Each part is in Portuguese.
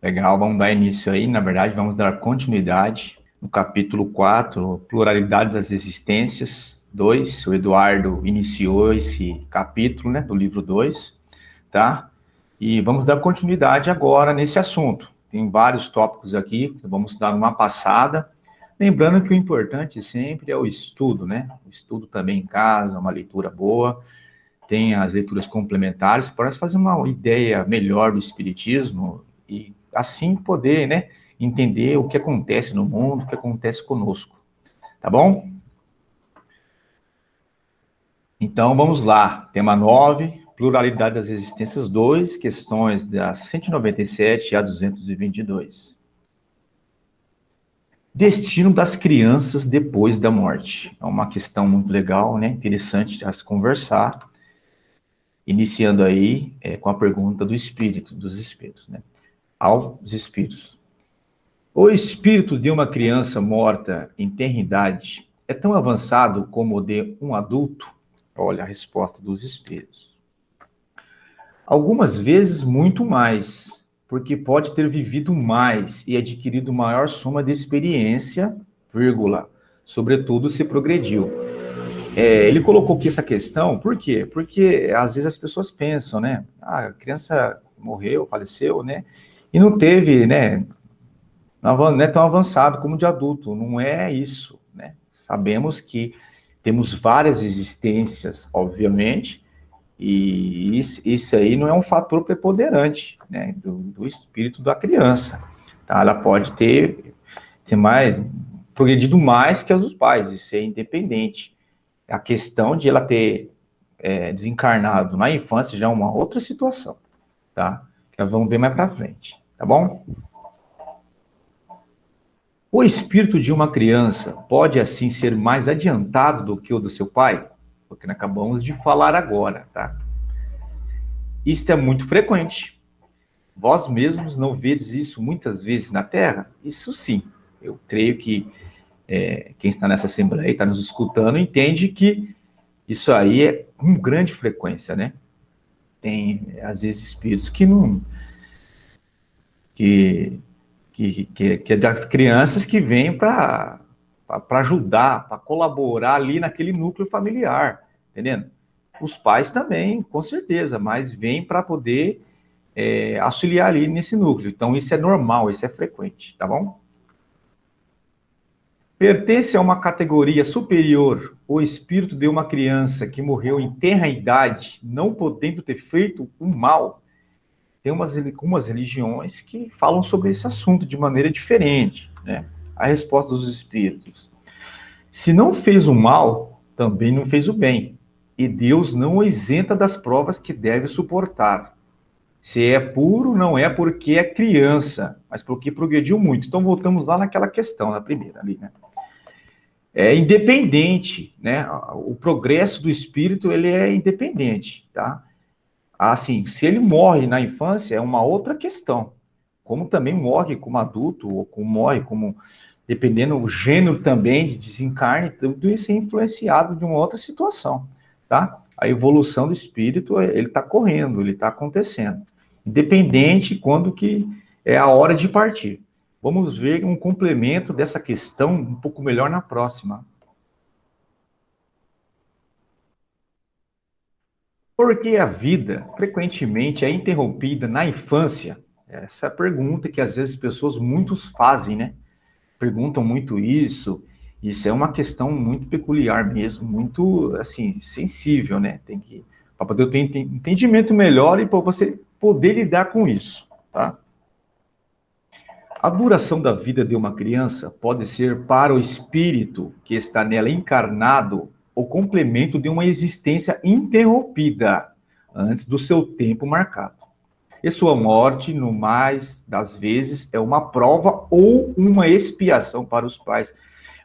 Legal, vamos dar início aí. Na verdade, vamos dar continuidade no capítulo 4, Pluralidade das Existências 2. O Eduardo iniciou esse capítulo, né, do livro 2, tá? E vamos dar continuidade agora nesse assunto. Tem vários tópicos aqui, vamos dar uma passada. Lembrando que o importante sempre é o estudo, né? O estudo também em casa, uma leitura boa. Tem as leituras complementares para fazer uma ideia melhor do Espiritismo e assim poder, né, entender o que acontece no mundo, o que acontece conosco, tá bom? Então vamos lá, tema 9, Pluralidade das Existências 2, questões das 197 a 222. Destino das crianças depois da morte. É uma questão muito legal, né? Interessante a se conversar. Iniciando aí com a pergunta do espírito, dos espíritos, né? Aos espíritos. O espírito de uma criança morta em tenra idade é tão avançado como o de um adulto? Olha a resposta dos espíritos. Algumas vezes muito mais, porque pode ter vivido mais e adquirido maior soma de experiência, vírgula, sobretudo se progrediu. Ele colocou aqui essa questão, por quê? Porque às vezes as pessoas pensam, né? Ah, a criança morreu, faleceu, né? E não teve, né? Não é tão avançado como de adulto, não é isso, né? Sabemos que temos várias existências, obviamente, e isso aí não é um fator preponderante, né? Do espírito da criança, tá? Ela pode ter mais, progredido mais que as dos pais, isso é independente. A questão de ela ter desencarnado na infância já é uma outra situação, tá? Que nós vamos ver mais para frente, tá bom? O espírito de uma criança pode assim ser mais adiantado do que o do seu pai? Porque nós acabamos de falar agora, tá? Isto é muito frequente. Vós mesmos não vedes isso muitas vezes na Terra? Isso sim. Eu creio que quem está nessa assembleia e está nos escutando entende que isso aí é com grande frequência, né? Tem, às vezes, espíritos que não. Que é das crianças que vêm para ajudar, para colaborar ali naquele núcleo familiar, entendendo? Os pais também, com certeza, mas vêm para poder auxiliar ali nesse núcleo. Então, isso é normal, isso é frequente, tá bom? Pertence a uma categoria superior o espírito de uma criança que morreu em tenra idade, não podendo ter feito um mal. Tem umas religiões que falam sobre esse assunto de maneira diferente, né? A resposta dos espíritos. Se não fez o mal, também não fez o bem. E Deus não o isenta das provas que deve suportar. Se é puro, não é porque é criança, mas porque progrediu muito. Então voltamos lá naquela questão, na primeira ali, né? É independente, né? O progresso do espírito, ele é independente, tá? Assim, se ele morre na infância, é uma outra questão. Como também morre como adulto, ou como morre como, dependendo do gênero também de desencarne, tudo isso é influenciado de uma outra situação, tá? A evolução do espírito, ele está correndo, ele está acontecendo. Independente quando que é a hora de partir. Vamos ver um complemento dessa questão um pouco melhor na próxima. Por que a vida frequentemente é interrompida na infância? Essa é a pergunta que às vezes pessoas muitos fazem, né? Perguntam muito isso. Isso é uma questão muito peculiar mesmo, muito assim sensível, né? Tem que para poder ter entendimento melhor e para você poder lidar com isso, tá? A duração da vida de uma criança pode ser para o espírito que está nela encarnado o complemento de uma existência interrompida antes do seu tempo marcado. E sua morte, no mais das vezes, é uma prova ou uma expiação para os pais.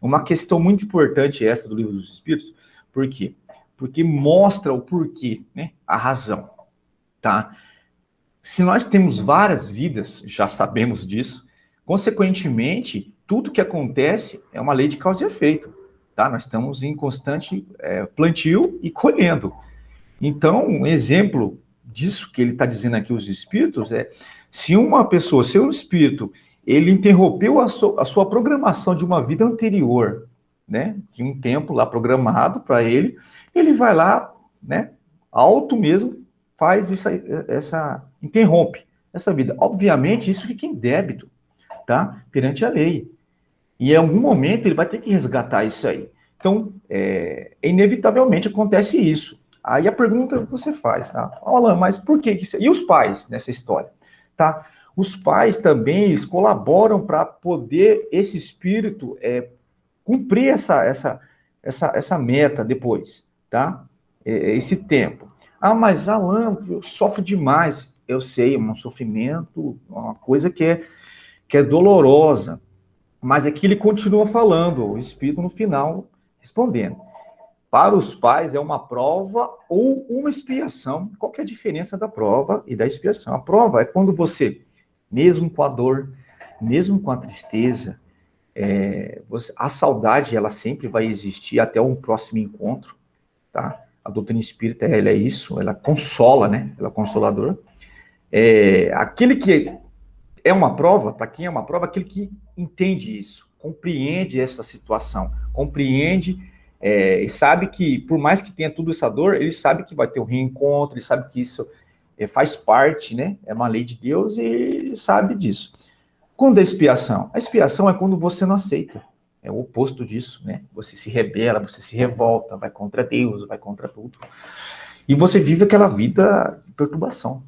Uma questão muito importante essa do Livro dos Espíritos. Por quê? Porque mostra o porquê, né? A razão, tá? Se nós temos várias vidas, já sabemos disso, consequentemente, tudo que acontece é uma lei de causa e efeito, tá? Nós estamos em constante plantio e colhendo. Então, um exemplo disso que ele está dizendo aqui, os espíritos, se uma pessoa, se um espírito, ele interrompeu a sua programação de uma vida anterior, né? De um tempo lá programado para ele, ele vai lá, né? Alto mesmo, faz interrompe essa vida. Obviamente, isso fica em débito, tá? Perante a lei. E em algum momento ele vai ter que resgatar isso aí. Então, inevitavelmente acontece isso. Aí a pergunta que você faz, tá? Alan, mas por que isso? E os pais nessa história, tá? Os pais também, eles colaboram para poder esse espírito cumprir essa meta depois, tá? Esse tempo. Ah, mas Alan, eu sofro demais. Eu sei, é um sofrimento, uma coisa que é dolorosa. Mas aqui ele continua falando, o espírito no final respondendo. Para os pais é uma prova ou uma expiação. Qual que é a diferença da prova e da expiação? A prova é quando você, mesmo com a dor, mesmo com a tristeza, a saudade, ela sempre vai existir até um próximo encontro, tá? A doutrina espírita, ela é isso, ela consola, né? Ela é consoladora. Aquele que é uma prova, para quem é uma prova, aquele que entende isso, compreende essa situação, compreende e sabe que, por mais que tenha tudo essa dor, ele sabe que vai ter um reencontro, ele sabe que isso faz parte, né? É uma lei de Deus e ele sabe disso. Quando a expiação? A expiação é quando você não aceita. É o oposto disso, né? Você se rebela, você se revolta, vai contra Deus, vai contra tudo. E você vive aquela vida de perturbação,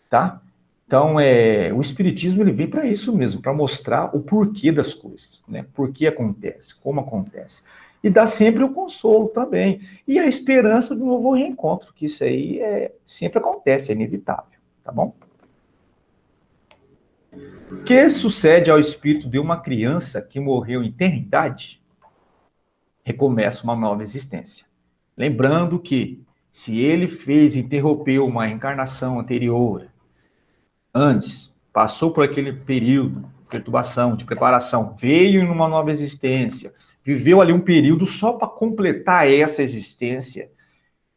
tá? Então, o Espiritismo ele vem para isso mesmo, para mostrar o porquê das coisas, né? Por que acontece, como acontece. E dá sempre o consolo também. E a esperança do novo reencontro, que isso aí sempre acontece, é inevitável, tá bom? O que sucede ao espírito de uma criança que morreu em tenridade? Recomeça uma nova existência. Lembrando que, se ele interrompeu uma reencarnação anterior, antes, passou por aquele período de perturbação, de preparação, veio em uma nova existência, viveu ali um período só para completar essa existência,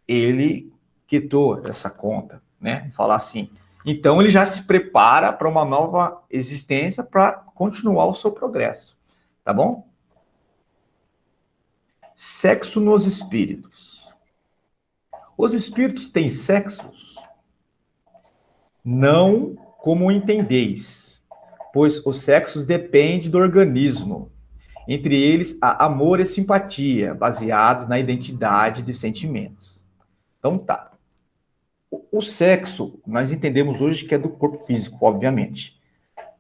ele quitou essa conta, né? Falar assim. Então, ele já se prepara para uma nova existência para continuar o seu progresso, tá bom? Sexo nos espíritos. Os espíritos têm sexos? Não como entendeis, pois os sexos dependem do organismo. Entre eles, há amor e simpatia, baseados na identidade de sentimentos. Então, tá. O sexo, nós entendemos hoje que é do corpo físico, obviamente,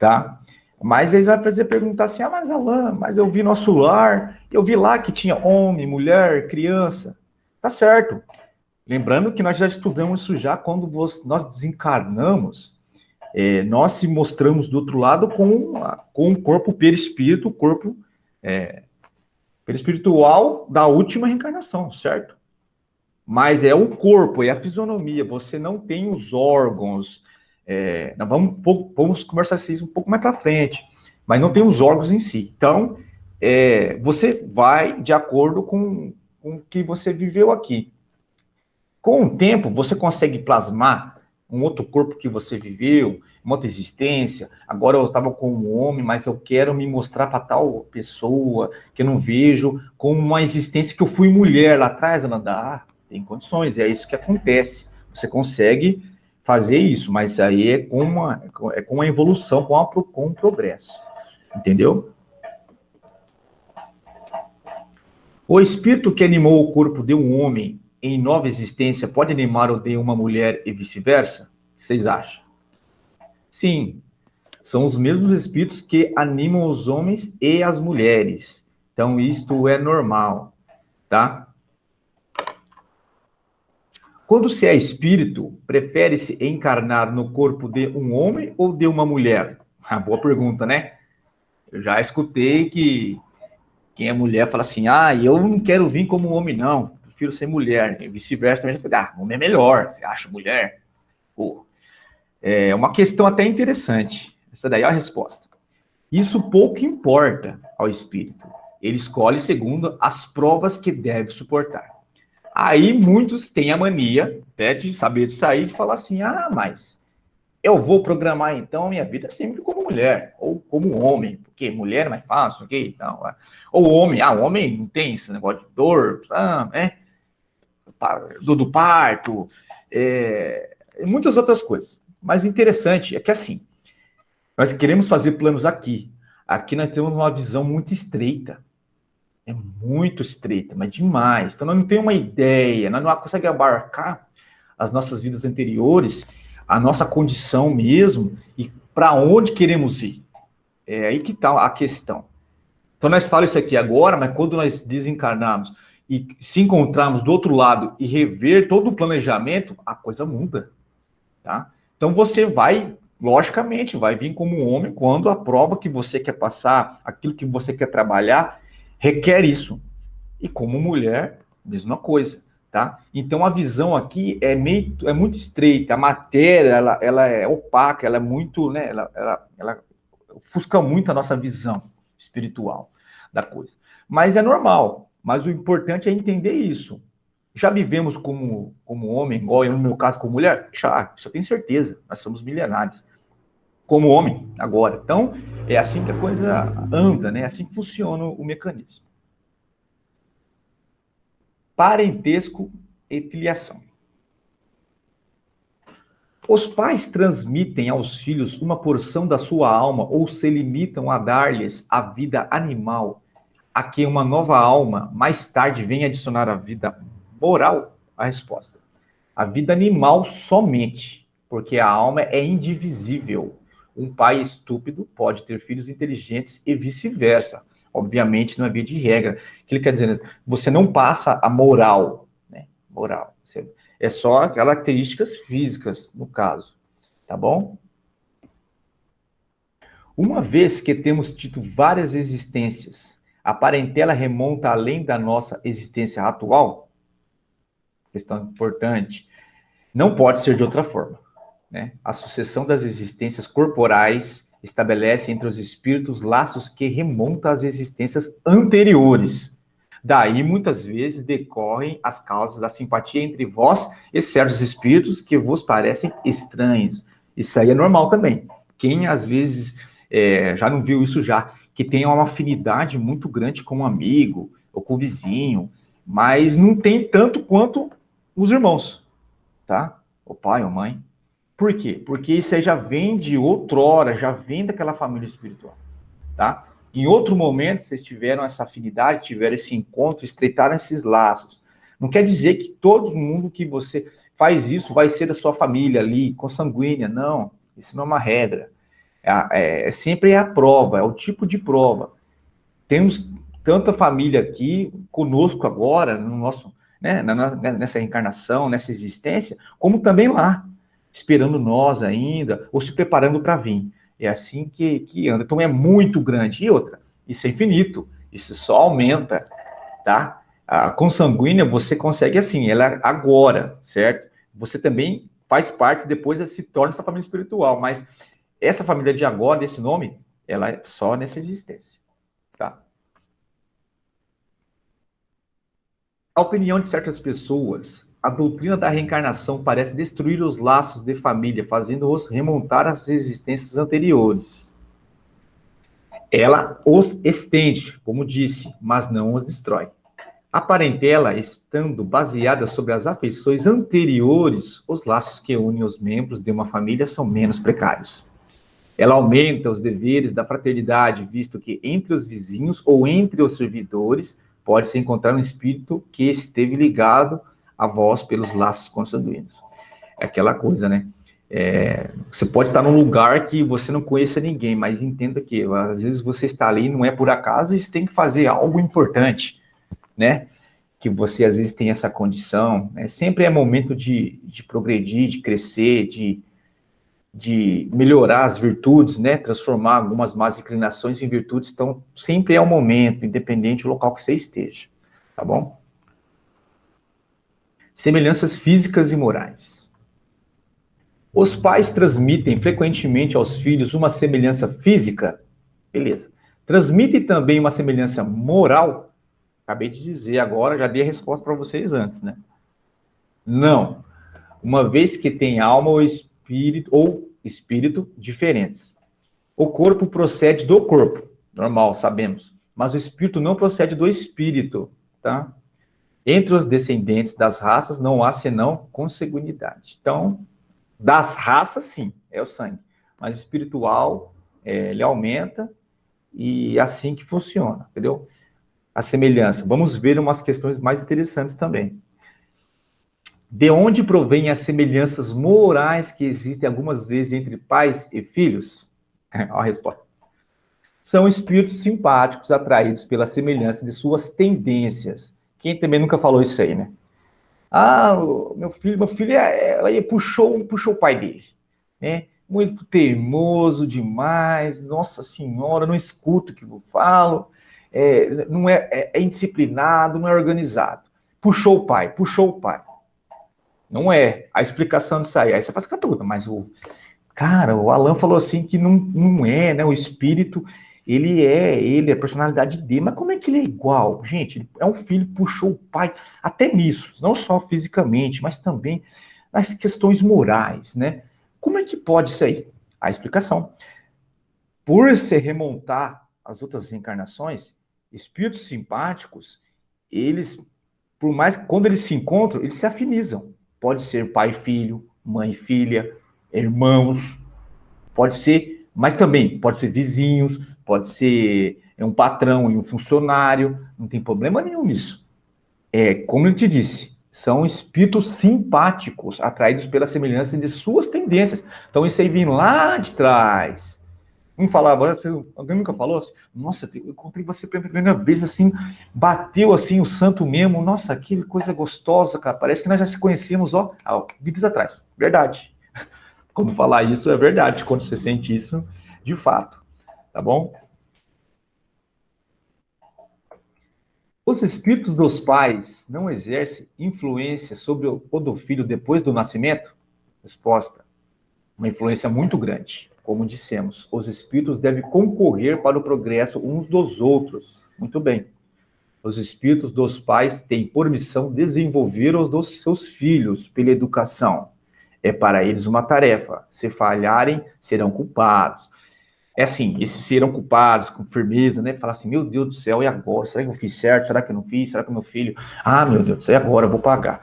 tá? Mas eles vão perguntar assim, mas Alan, mas eu vi nosso lar, eu vi lá que tinha homem, mulher, criança. Tá certo. Lembrando que nós já estudamos isso já quando nós desencarnamos, nós se mostramos do outro lado com o corpo perispírito, o corpo perispiritual da última reencarnação, certo? Mas é o corpo, é a fisionomia, você não tem os órgãos. Nós vamos conversar isso um pouco mais para frente, mas não tem os órgãos em si. Então, você vai de acordo com o que você viveu aqui. Com o tempo, você consegue plasmar um outro corpo que você viveu, uma outra existência. Agora eu estava com um homem, mas eu quero me mostrar para tal pessoa que eu não vejo, como uma existência que eu fui mulher lá atrás. Ela dá, tem condições, é isso que acontece. Você consegue fazer isso, mas aí é com uma evolução, com um progresso. Entendeu? O espírito que animou o corpo de um homem em nova existência pode animar o de uma mulher e vice-versa? O que vocês acham? Sim, são os mesmos espíritos que animam os homens e as mulheres. Então, isto é normal, tá? Quando se é espírito, prefere-se encarnar no corpo de um homem ou de uma mulher? Boa pergunta, né? Eu já escutei que quem é mulher fala assim, eu não quero vir como homem, não. Prefiro ser mulher. E vice-versa, também homem é melhor. Você acha mulher? Pô. É uma questão até interessante. Essa daí é a resposta. Isso pouco importa ao espírito. Ele escolhe segundo as provas que deve suportar. Aí muitos têm a mania, até de saber de sair, de falar assim, mas eu vou programar então a minha vida sempre como mulher, ou como homem, porque mulher é mais fácil, ok? Então, ou homem, o homem não tem esse negócio de dor, do parto, e muitas outras coisas. Mas o interessante é que assim, nós queremos fazer planos aqui. Aqui nós temos uma visão muito estreita. É muito estreita, mas demais. Então nós não temos uma ideia, nós não conseguimos abarcar as nossas vidas anteriores, a nossa condição mesmo, e para onde queremos ir. É aí que está a questão. Então nós falamos isso aqui agora, mas quando nós desencarnarmos e se encontrarmos do outro lado e rever todo o planejamento, a coisa muda. Tá? Então você vai, logicamente, vai vir como um homem quando a prova que você quer passar, aquilo que você quer trabalhar, requer isso. E como mulher, mesma coisa, tá? Então a visão aqui é muito estreita, a matéria ela é opaca, ela é muito, né? Ela ofusca muito a nossa visão espiritual da coisa. Mas é normal. Mas o importante é entender isso. Já vivemos como homem, igual eu, no meu caso, como mulher? Já, isso eu tenho certeza. Nós somos milenares. Como homem, agora. Então, é assim que a coisa anda, né? É assim que funciona o mecanismo. Parentesco e filiação. Os pais transmitem aos filhos uma porção da sua alma ou se limitam a dar-lhes a vida animal, a que uma nova alma mais tarde vem adicionar a vida moral? A resposta: a vida animal somente, porque a alma é indivisível. Um pai estúpido pode ter filhos inteligentes e vice-versa. Obviamente, não é via de regra. O que ele quer dizer? Você não passa a moral, né? Moral. É só características físicas, no caso. Tá bom? Uma vez que temos tido várias existências, a parentela remonta além da nossa existência atual? Questão importante. Não pode ser de outra forma, né? A sucessão das existências corporais estabelece entre os espíritos laços que remontam às existências anteriores. Daí, muitas vezes, decorrem as causas da simpatia entre vós e certos espíritos que vos parecem estranhos. Isso aí é normal também. Quem, às vezes, já não viu isso já, que tem uma afinidade muito grande com um amigo ou com o vizinho, mas não tem tanto quanto os irmãos, tá? O pai ou mãe. Por quê? Porque isso aí já vem de outrora, já vem daquela família espiritual, tá? Em outro momento, vocês tiveram essa afinidade, tiveram esse encontro, estreitaram esses laços. Não quer dizer que todo mundo que você faz isso vai ser da sua família ali, consanguínea, não. Isso não é uma regra. Sempre é a prova, é o tipo de prova. Temos tanta família aqui conosco agora, no nosso, né, nessa reencarnação, nessa existência, como também lá, esperando nós ainda, ou se preparando para vir. É assim que anda. Então é muito grande. E outra, isso é infinito, isso só aumenta, tá? A consanguínea você consegue assim, ela é agora, certo? Você também faz parte, depois se torna essa família espiritual, mas essa família de agora, desse nome, ela é só nessa existência, tá? A opinião de certas pessoas, a doutrina da reencarnação parece destruir os laços de família, fazendo-os remontar às existências anteriores. Ela os estende, como disse, mas não os destrói. A parentela, estando baseada sobre as afeições anteriores, os laços que unem os membros de uma família são menos precários. Ela aumenta os deveres da fraternidade, visto que entre os vizinhos ou entre os servidores pode-se encontrar um espírito que esteve ligado a vós pelos laços consanguíneos. É aquela coisa, né? Você pode estar num lugar que você não conheça ninguém, mas entenda que às vezes você está ali, não é por acaso, e você tem que fazer algo importante, né? Que você às vezes tem essa condição, né? Sempre é momento de progredir, de crescer, de melhorar as virtudes, né? Transformar algumas más inclinações em virtudes. Então, sempre é o momento, independente do local que você esteja, tá bom? Semelhanças físicas e morais. Os pais transmitem frequentemente aos filhos uma semelhança física? Beleza. Transmitem também uma semelhança moral? Acabei de dizer agora, já dei a resposta para vocês antes, né? Não. Uma vez que tem alma ou espírito diferentes. O corpo procede do corpo, normal, sabemos. Mas o espírito não procede do espírito, tá? Entre os descendentes das raças não há senão consanguinidade. Então, das raças, sim, é o sangue. Mas espiritual, ele aumenta e é assim que funciona, entendeu? A semelhança. Vamos ver umas questões mais interessantes também. De onde provém as semelhanças morais que existem algumas vezes entre pais e filhos? Olha a resposta. São espíritos simpáticos atraídos pela semelhança de suas tendências. Quem também nunca falou isso aí, né? Ah, meu filho puxou o pai dele, né? Muito teimoso demais, nossa senhora, não escuta o que eu falo, não é indisciplinado, não é organizado. Puxou o pai, puxou o pai. Não é a explicação disso aí. Aí você faz a pergunta, mas o Alan falou assim que não é, né? O espírito, ele é a personalidade dele, mas como é que ele é igual? Gente, ele é um filho, puxou o pai, até nisso, não só fisicamente, mas também nas questões morais, né? Como é que pode isso aí? A explicação. Por se remontar às outras reencarnações, espíritos simpáticos, eles, por mais que quando eles se encontram, eles se afinizam. Pode ser pai e filho, mãe e filha, irmãos, pode ser, mas também pode ser vizinhos, pode ser um patrão e um funcionário, não tem problema nenhum nisso. Como eu te disse, são espíritos simpáticos, atraídos pela semelhança de suas tendências. Então isso aí vem lá de trás. Um falava, alguém nunca falou assim, nossa, eu encontrei você pela primeira vez, assim, bateu assim o santo mesmo, nossa, que coisa gostosa, cara, parece que nós já se conhecemos, ó, há vidas atrás. Verdade. Quando falar isso, é verdade, quando você sente isso, de fato, tá bom? Os espíritos dos pais não exercem influência sobre o do filho depois do nascimento? Resposta: uma influência muito grande. Como dissemos, os espíritos devem concorrer para o progresso uns dos outros. Muito bem. Os espíritos dos pais têm por missão desenvolver os dos seus filhos pela educação. É para eles uma tarefa. Se falharem, serão culpados. É assim, esses serão culpados com firmeza, né? Falar assim, meu Deus do céu, e agora? Será que eu fiz certo? Será que eu não fiz? Será que meu filho... Ah, meu Deus do céu, e agora? Eu vou pagar.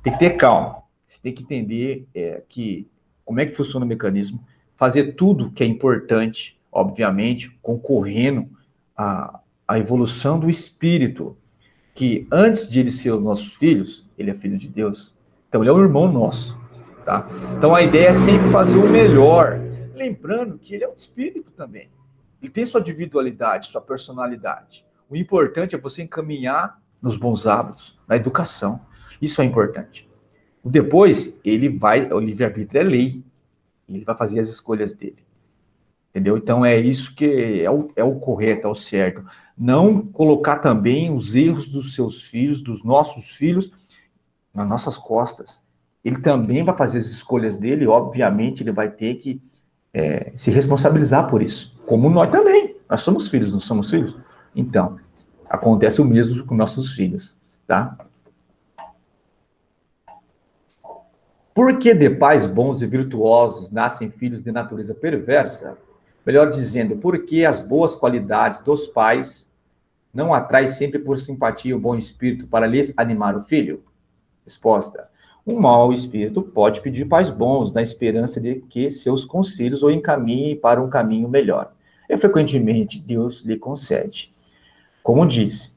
Tem que ter calma. Você tem que entender que como é que funciona o mecanismo. Fazer tudo que é importante, obviamente, concorrendo à evolução do espírito, que antes de ele ser os nossos filhos, ele é filho de Deus. Então, ele é um irmão nosso, tá? Então, a ideia é sempre fazer o melhor. Lembrando que ele é um espírito também. Ele tem sua individualidade, sua personalidade. O importante é você encaminhar nos bons hábitos, na educação. Isso é importante. Depois, o livre-arbítrio é lei. Ele vai fazer as escolhas dele. Entendeu? Então, é isso que é o correto, é o certo. Não colocar também os erros dos seus filhos, dos nossos filhos, nas nossas costas. Ele também vai fazer as escolhas dele, e, obviamente, ele vai ter que se responsabilizar por isso. Como nós também. Nós somos filhos, não somos filhos? Então, acontece o mesmo com nossos filhos, tá? Por que de pais bons e virtuosos nascem filhos de natureza perversa? Melhor dizendo, por que as boas qualidades dos pais não atraem sempre por simpatia o bom espírito para lhes animar o filho? Resposta: um mau espírito pode pedir pais bons na esperança de que seus conselhos o encaminhem para um caminho melhor. E frequentemente Deus lhe concede. Como disse,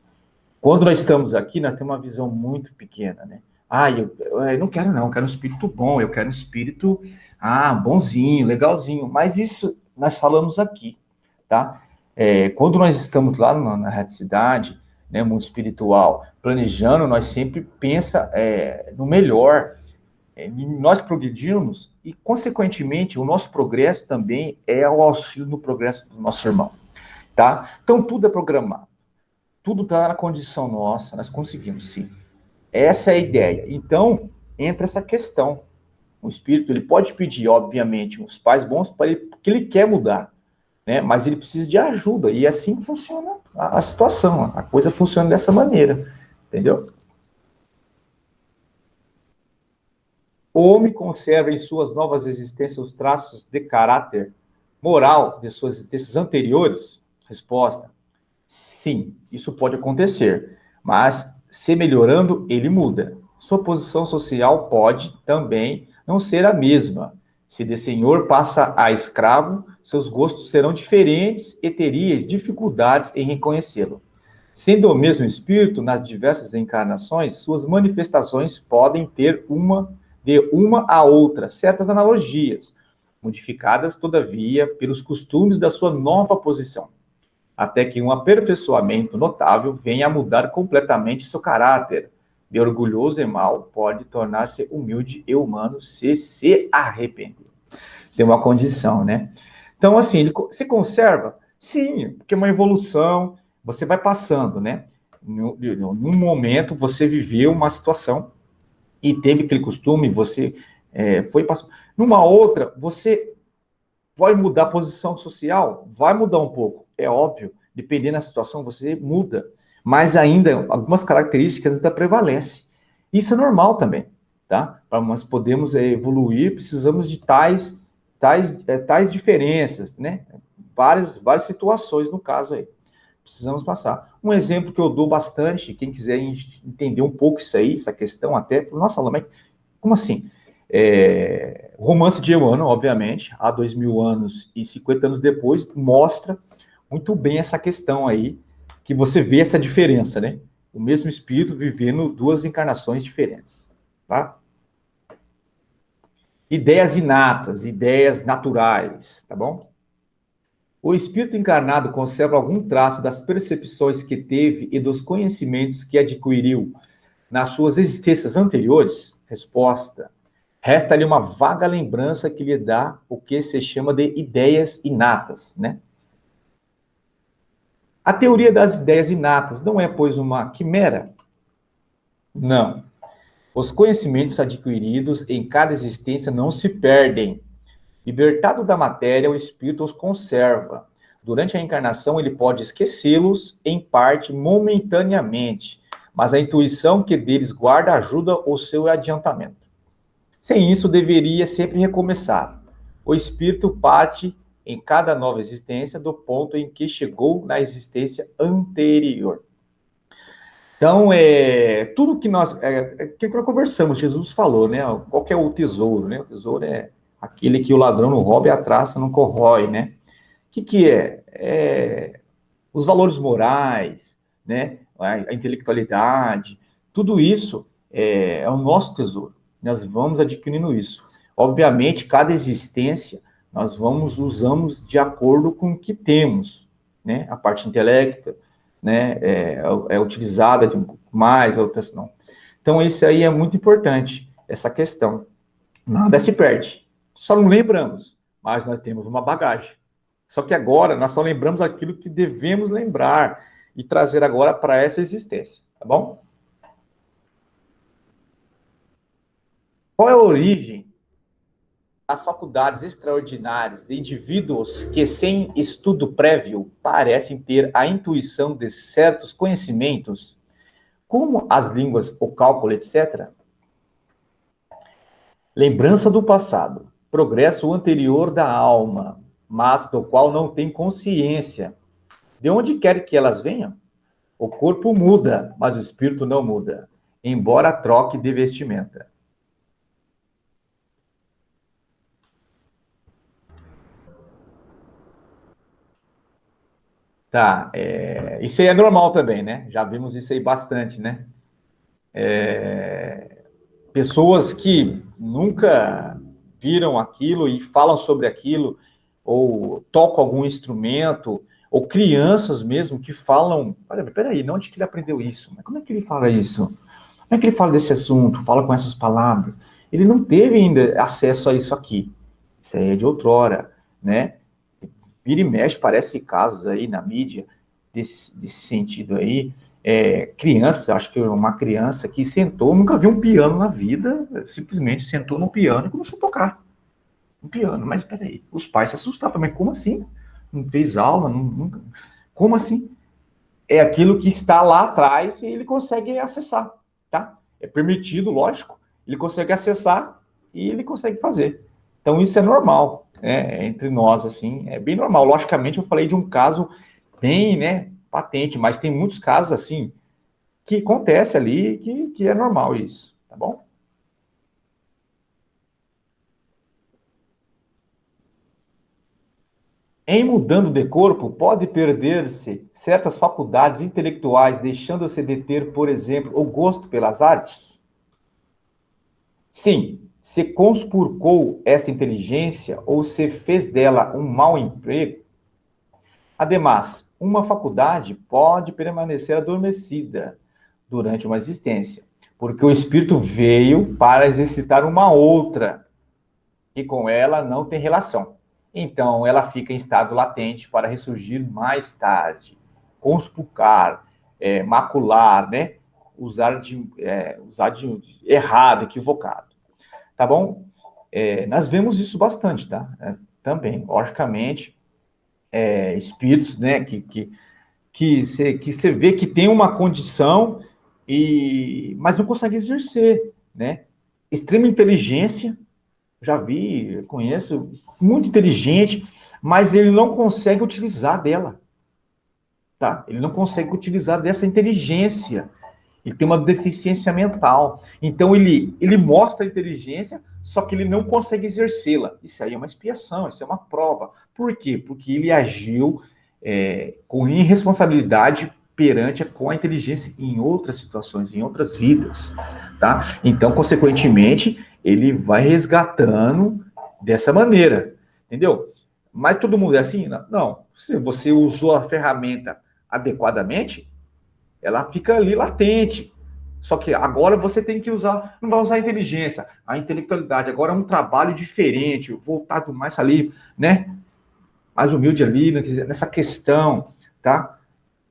quando nós estamos aqui, nós temos uma visão muito pequena, né? Eu não quero não, eu quero um espírito bom, eu quero um espírito, bonzinho, legalzinho. Mas isso nós falamos aqui, tá? Quando nós estamos lá na reticidade, né, mundo espiritual, planejando, nós sempre pensa no melhor, nós progredirmos e, consequentemente, o nosso progresso também é o auxílio no progresso do nosso irmão, tá? Então, tudo é programado, tudo está na condição nossa, nós conseguimos, sim. Essa é a ideia. Então, entra essa questão. O espírito, ele pode pedir, obviamente, uns pais bons para ele, porque ele quer mudar. né? Mas ele precisa de ajuda, e assim funciona a situação, a coisa funciona dessa maneira, entendeu? O homem conserva em suas novas existências os traços de caráter moral de suas existências anteriores? Resposta: sim, isso pode acontecer, mas se melhorando, ele muda. Sua posição social pode também não ser a mesma. Se de senhor passa a escravo, seus gostos serão diferentes e terias dificuldades em reconhecê-lo. Sendo o mesmo espírito nas diversas encarnações, suas manifestações podem ter de uma a outra certas analogias, modificadas, todavia, pelos costumes da sua nova posição, até que um aperfeiçoamento notável venha a mudar completamente seu caráter. De orgulhoso e mau, pode tornar-se humilde e humano se arrepender. Tem uma condição, né? Então, assim, ele se conserva? Sim, porque é uma evolução, você vai passando, né? Num momento, você viveu uma situação e teve aquele costume, você foi passando. Numa outra, você vai mudar a posição social? Vai mudar um pouco, é óbvio. Dependendo da situação, você muda. Mas ainda, algumas características ainda prevalecem. Isso é normal também, tá? Para nós podermos evoluir, precisamos de tais diferenças, né? Várias situações no caso aí. Precisamos passar. Um exemplo que eu dou bastante, quem quiser entender um pouco isso aí, essa questão até, nossa, mas como assim? Romance de Euano, obviamente, há 2000 anos e 50 anos depois, mostra muito bem essa questão aí, que você vê essa diferença, né? O mesmo espírito vivendo duas encarnações diferentes, tá? Ideias inatas, ideias naturais, tá bom? O espírito encarnado conserva algum traço das percepções que teve e dos conhecimentos que adquiriu nas suas existências anteriores? Resposta: resta-lhe uma vaga lembrança que lhe dá o que se chama de ideias inatas, né? A teoria das ideias inatas não é, pois, uma quimera? Não. Os conhecimentos adquiridos em cada existência não se perdem. Libertado da matéria, o espírito os conserva. Durante a encarnação, ele pode esquecê-los, em parte, momentaneamente, mas a intuição que deles guarda ajuda o seu adiantamento. Sem isso, deveria sempre recomeçar. O espírito parte em cada nova existência do ponto em que chegou na existência anterior. Então, tudo que que nós conversamos, Jesus falou, né? Qual que é o tesouro, né? O tesouro é aquele que o ladrão não rouba e a traça não corrói, né? O que é? Os valores morais, né? A intelectualidade, tudo isso é o nosso tesouro. Nós vamos adquirindo isso. Obviamente, cada existência nós usamos de acordo com o que temos, né? A parte intelecta, né? É utilizada de mais, outras não. Então, isso aí é muito importante, essa questão. Nada se perde. Só não lembramos, mas nós temos uma bagagem. Só que agora nós só lembramos aquilo que devemos lembrar e trazer agora para essa existência, tá bom? Qual é a origem das faculdades extraordinárias de indivíduos que, sem estudo prévio, parecem ter a intuição de certos conhecimentos, como as línguas, o cálculo, etc.? Lembrança do passado, progresso anterior da alma, mas do qual não tem consciência. De onde quer que elas venham? O corpo muda, mas o espírito não muda, embora troque de vestimenta. Tá, isso aí é normal também, né? Já vimos isso aí bastante, né? Pessoas que nunca viram aquilo e falam sobre aquilo, ou tocam algum instrumento, ou crianças mesmo que falam, olha, peraí, de onde que ele aprendeu isso? Mas como é que ele fala isso? Como é que ele fala desse assunto? Fala com essas palavras? Ele não teve ainda acesso a isso aqui. Isso aí é de outrora, né? Vira e mexe, parece casos aí na mídia desse sentido aí. Criança, acho que uma criança que sentou, nunca viu um piano na vida, simplesmente sentou no piano e começou a tocar um piano. Mas peraí, os pais se assustavam, mas como assim? não fez aula, nunca. Como assim? É aquilo que está lá atrás e ele consegue acessar, tá? É permitido, lógico, ele consegue acessar e ele consegue fazer. Então, isso é normal, né? Entre nós, assim, é bem normal. Logicamente, eu falei de um caso bem, né, patente, mas tem muitos casos, assim, que acontece ali, que é normal isso, tá bom? Em mudando de corpo, pode perder-se certas faculdades intelectuais, deixando-se de ter, por exemplo, o gosto pelas artes? Sim, se conspurcou essa inteligência ou se fez dela um mau emprego. Ademais, uma faculdade pode permanecer adormecida durante uma existência, porque o espírito veio para exercitar uma outra, que com ela não tem relação. Então, ela fica em estado latente para ressurgir mais tarde, conspurcar, macular, né? Usar de errado, equivocado. Tá bom? Nós vemos isso bastante, tá? Também, logicamente, espíritos, né, que você vê que tem uma condição, mas não consegue exercer, né? Extrema inteligência, já vi, conheço, muito inteligente, mas ele não consegue utilizar dela, tá? Ele não consegue utilizar dessa inteligência. Ele tem uma deficiência mental. Então, ele mostra a inteligência, só que ele não consegue exercê-la. Isso aí é uma expiação, isso é uma prova. Por quê? Porque ele agiu com irresponsabilidade perante com a inteligência em outras situações, em outras vidas. Tá? Então, consequentemente, ele vai resgatando dessa maneira. Entendeu? Mas todo mundo é assim? Não. Se você usou a ferramenta adequadamente, ela fica ali latente. Só que agora você tem que usar, não vai usar a inteligência, a intelectualidade. Agora é um trabalho diferente, voltado mais ali, né? Mais humilde ali, nessa questão, tá?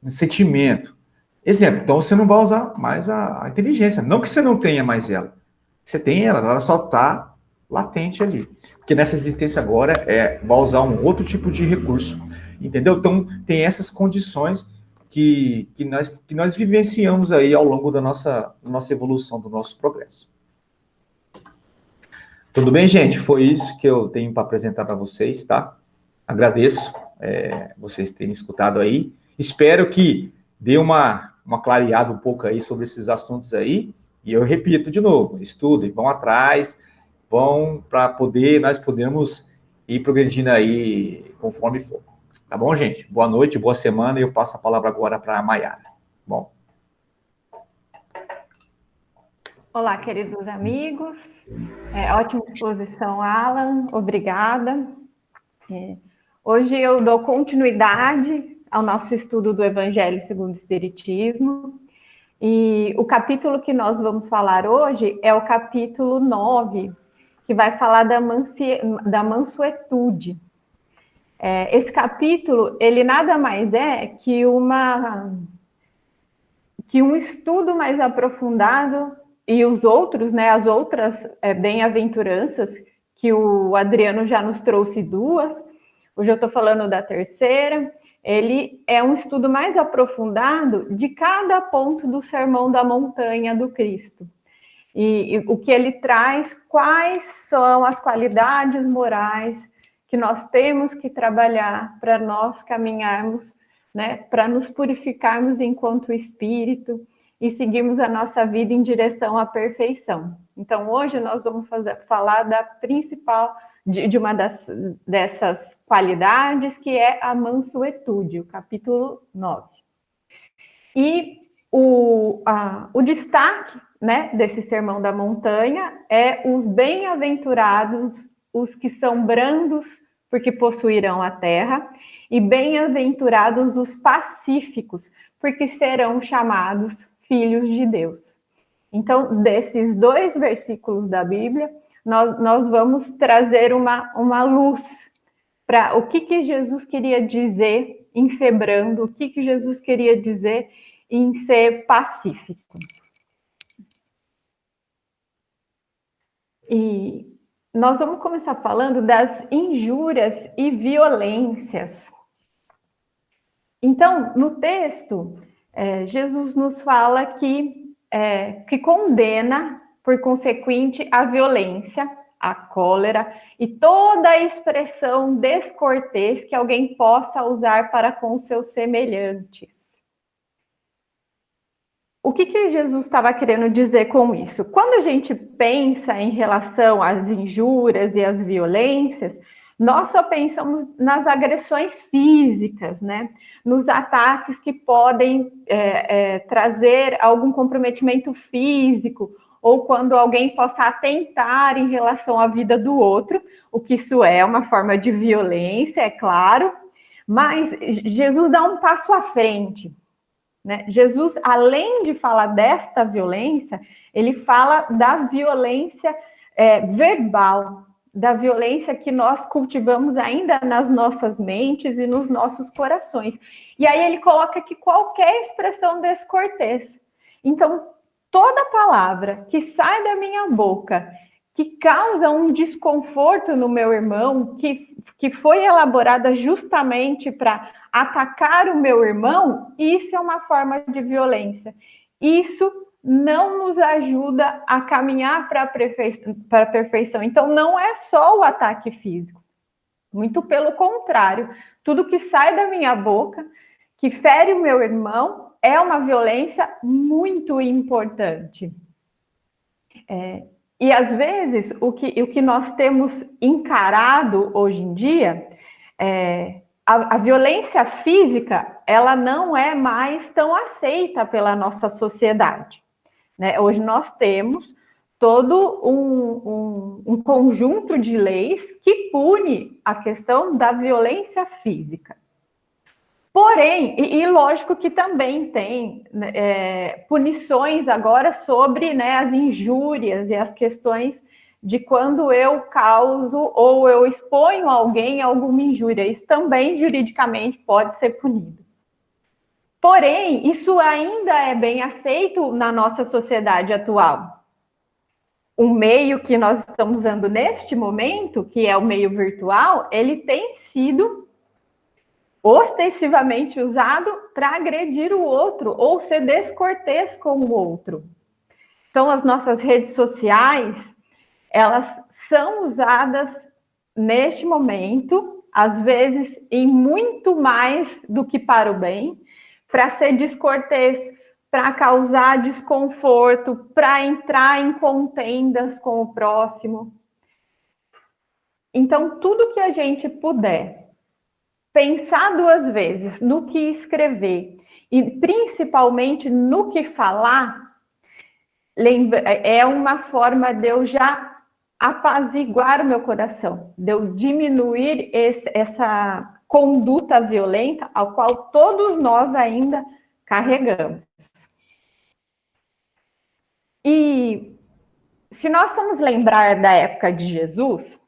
De sentimento. Exemplo, então você não vai usar mais a inteligência. Não que você não tenha mais ela. Você tem ela, ela só está latente ali. Porque nessa existência agora vai usar um outro tipo de recurso. Entendeu? Então, tem essas condições que nós vivenciamos aí ao longo da nossa evolução, do nosso progresso. Tudo bem, gente? Foi isso que eu tenho para apresentar para vocês, tá? Agradeço vocês terem escutado aí. Espero que dê uma clareada um pouco aí sobre esses assuntos aí. E eu repito de novo, estudem, vão atrás, vão para poder nós podermos ir progredindo aí conforme for. Tá bom, gente? Boa noite, boa semana, e eu passo a palavra agora para a Maiara. Bom. Olá, queridos amigos. Ótima exposição, Alan. Obrigada. Hoje eu dou continuidade ao nosso estudo do Evangelho segundo o Espiritismo. E o capítulo que nós vamos falar hoje é o capítulo 9, que vai falar da mansuetude. Esse capítulo, ele nada mais é que um estudo mais aprofundado, e os outros, né, as outras bem-aventuranças, que o Adriano já nos trouxe duas, hoje eu estou falando da terceira, ele é um estudo mais aprofundado de cada ponto do Sermão da Montanha do Cristo. E o que ele traz, quais são as qualidades morais que nós temos que trabalhar para nós caminharmos, né, para nos purificarmos enquanto espírito e seguirmos a nossa vida em direção à perfeição. Então, hoje nós vamos falar da principal, de uma dessas qualidades, que é a mansuetude, o capítulo 9. E o destaque, né, desse Sermão da Montanha é os bem-aventurados, os que são brandos, porque possuirão a terra, e bem-aventurados os pacíficos, porque serão chamados filhos de Deus. Então, desses dois versículos da Bíblia, nós vamos trazer uma luz para o que Jesus queria dizer em ser brando, o que Jesus queria dizer em ser pacífico. E nós vamos começar falando das injúrias e violências Então, no texto, Jesus nos fala que condena, por consequente, a violência, a cólera e toda a expressão descortês que alguém possa usar para com seus semelhantes. O que Jesus estava querendo dizer com isso? Quando a gente pensa em relação às injúrias e às violências, nós só pensamos nas agressões físicas, né? Nos ataques que podem trazer algum comprometimento físico, ou quando alguém possa atentar em relação à vida do outro, o que isso é uma forma de violência, é claro, mas Jesus dá um passo à frente. Né? Jesus, além de falar desta violência, ele fala da violência verbal, da violência que nós cultivamos ainda nas nossas mentes e nos nossos corações. E aí ele coloca que qualquer expressão descortês. Então, toda palavra que sai da minha boca, que causa um desconforto no meu irmão, que foi elaborada justamente para atacar o meu irmão, isso é uma forma de violência. Isso não nos ajuda a caminhar para a perfeição. Então, não é só o ataque físico. Muito pelo contrário. Tudo que sai da minha boca, que fere o meu irmão, é uma violência muito importante. E, às vezes, o que nós temos encarado hoje em dia, a violência física, ela não é mais tão aceita pela nossa sociedade. Né? Hoje nós temos todo um conjunto de leis que pune a questão da violência física. Porém, e lógico que também tem punições agora sobre, né, as injúrias e as questões de quando eu causo ou eu exponho alguém a alguma injúria. Isso também, juridicamente, pode ser punido. Porém, isso ainda é bem aceito na nossa sociedade atual. O meio que nós estamos usando neste momento, que é o meio virtual, ele tem sido ostensivamente usado para agredir o outro ou ser descortês com o outro. Então, as nossas redes sociais, elas são usadas neste momento, às vezes em muito mais do que para o bem, para ser descortês, para causar desconforto, para entrar em contendas com o próximo. Então, tudo que a gente puder pensar duas vezes no que escrever e principalmente no que falar, é uma forma de eu já apaziguar o meu coração, de eu diminuir essa conduta violenta ao qual todos nós ainda carregamos. E se nós formos lembrar da época de Jesus,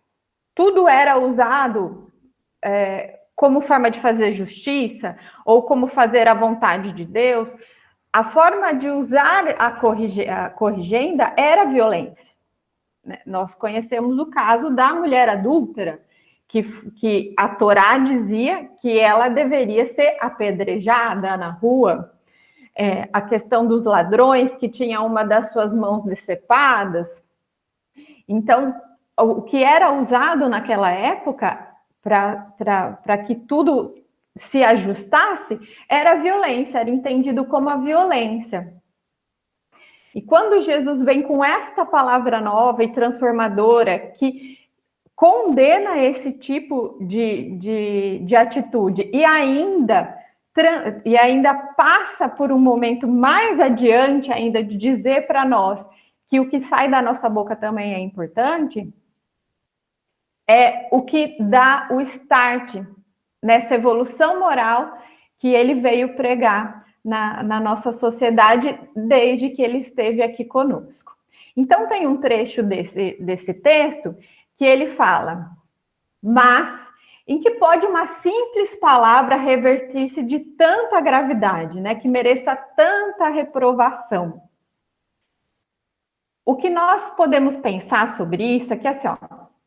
tudo era usado como forma de fazer justiça ou como fazer a vontade de Deus. A forma de usar a corrigenda era violência. Nós conhecemos o caso da mulher adúltera, que a Torá dizia que ela deveria ser apedrejada na rua. A questão dos ladrões, que tinha uma das suas mãos decepadas. Então, o que era usado naquela época para que tudo se ajustasse era a violência, era entendido como a violência. E quando Jesus vem com esta palavra nova e transformadora, que condena esse tipo de atitude e ainda passa por um momento mais adiante ainda de dizer para nós que o que sai da nossa boca também é importante, é o que dá o start nessa evolução moral que ele veio pregar na nossa sociedade desde que ele esteve aqui conosco. Então, tem um trecho desse texto que ele fala: mas em que pode uma simples palavra revertir-se de tanta gravidade, né, que mereça tanta reprovação? O que nós podemos pensar sobre isso é que, assim,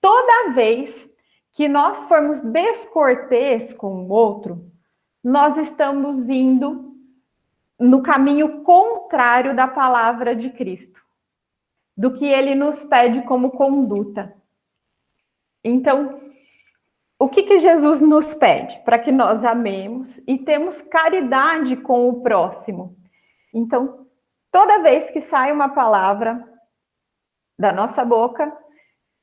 toda vez que nós formos descortês com o outro, nós estamos indo no caminho contrário da palavra de Cristo, do que ele nos pede como conduta. Então, o que Jesus nos pede? Para que nós amemos e temos caridade com o próximo. Então, toda vez que sai uma palavra da nossa boca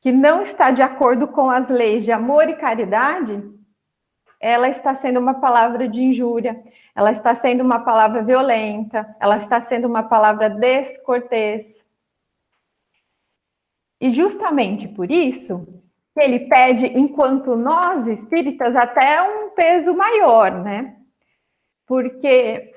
que não está de acordo com as leis de amor e caridade, ela está sendo uma palavra de injúria, ela está sendo uma palavra violenta, ela está sendo uma palavra descortês. E justamente por isso, ele pede, enquanto nós espíritas, até um peso maior, né? Porque